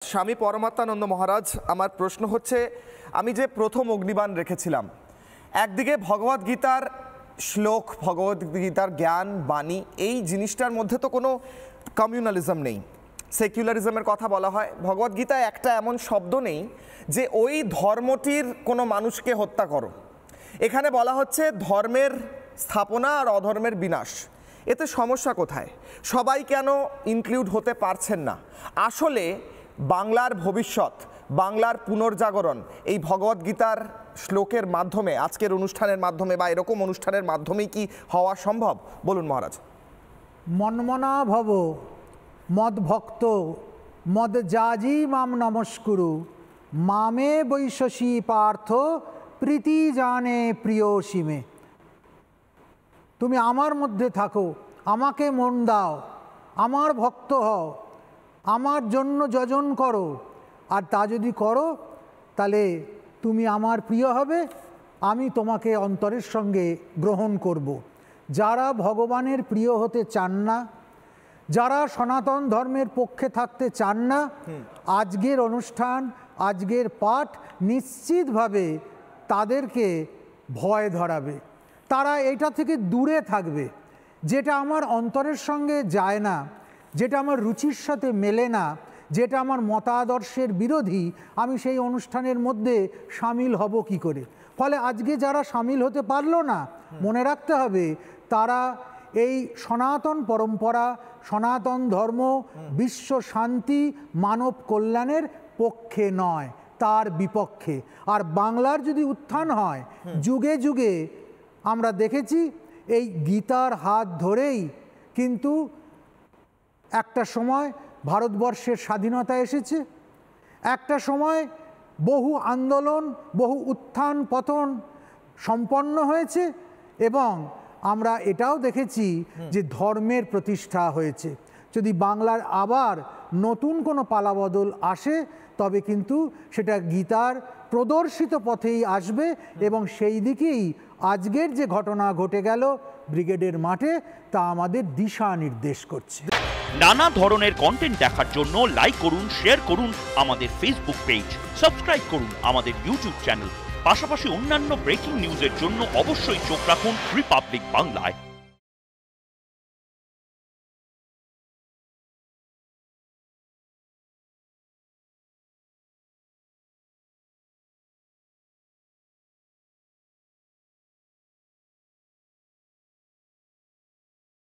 স্বামী পরমাত্মানন্দ মহারাজ, আমার প্রশ্ন হচ্ছে, আমি যে প্রথম অগ্নিবাণ রেখেছিলাম, একদিকে ভগবদ্গীতার শ্লোক, ভগবদ্গীতার জ্ঞান বাণী, এই জিনিসটার মধ্যে তো কোনো কমিউনালিজম নেই, সেকুলারিজমের কথা বলা হয়। ভগবদ্গীতায় একটা এমন শব্দ নেই যে ওই ধর্মটির কোনো মানুষকে হত্যা করো। এখানে বলা হচ্ছে ধর্মের স্থাপনা আর অধর্মের বিনাশ। এতে সমস্যা কোথায়? সবাই কেন ইনক্লুড হতে পারছেন না? আসলে বাংলার ভবিষ্যৎ, বাংলার পুনর্জাগরণ এই ভগবদ্গীতার শ্লোকের মাধ্যমে, আজকের অনুষ্ঠানের মাধ্যমে বা এরকম অনুষ্ঠানের মাধ্যমেই কি হওয়া সম্ভব? বলুন মহারাজ। মন্মনা ভব মদ্ভক্ত মদ যাজি মাম নমস্কুরু মামে বৈশসী পার্থ প্রীতি জানে প্রিয়সীমে। তুমি আমার মধ্যে থাকো, আমাকে মন দাও, আমার ভক্ত হও, আমার জন্য যজন করো, আর তা যদি করো তাহলে তুমি আমার প্রিয় হবে, আমি তোমাকে অন্তরের সঙ্গে গ্রহণ করব। যারা ভগবানের প্রিয় হতে চান না, যারা সনাতন ধর্মের পক্ষে থাকতে চান না, আজকের অনুষ্ঠান, আজকের পাঠ নিশ্চিতভাবে তাদেরকে ভয় ধরাবে। তারা এটা থেকে দূরে থাকবে। যেটা আমার অন্তরের সঙ্গে যায় না, যেটা আমার রুচির সাথে মেলে না, যেটা আমার মতাদর্শের বিরোধী, আমি সেই অনুষ্ঠানের মধ্যে সামিল হব কি করে? ফলে আজকে যারা সামিল হতে পারলো না, মনে রাখতে হবে তারা এই সনাতন পরম্পরা, সনাতন ধর্ম, বিশ্ব শান্তি, মানব কল্যাণের পক্ষে নয়, তার বিপক্ষে। আর বাংলার যদি উত্থান হয়, যুগে যুগে আমরা দেখেছি এই গীতার হাত ধরেই কিন্তু একটা সময় ভারতবর্ষের স্বাধীনতা এসেছে, একটা সময় বহু আন্দোলন, বহু উত্থান পতন সম্পন্ন হয়েছে, এবং আমরা এটাও দেখেছি যে ধর্মের প্রতিষ্ঠা হয়েছে। যদি বাংলার আবার নতুন কোনো পালাবদল আসে, তবে কিন্তু সেটা গীতার প্রদর্শিত পথেই আসবে, এবং সেই দিকেই আজকের যে ঘটনা ঘটে গেল ব্রিগেডের মাঠে, তা আমাদের দিশা নির্দেশ করছে। নানা ধরনের কন্টেন্ট দেখার জন্য লাইক করুন, শেয়ার করুন আমাদের ফেসবুক পেজ, সাবস্ক্রাইব করুন আমাদের ইউটিউব চ্যানেল। পাশাপাশি অন্যান্য ব্রেকিং নিউজের জন্য অবশ্যই চোখ রাখুন রিপাবলিক বাংলায়।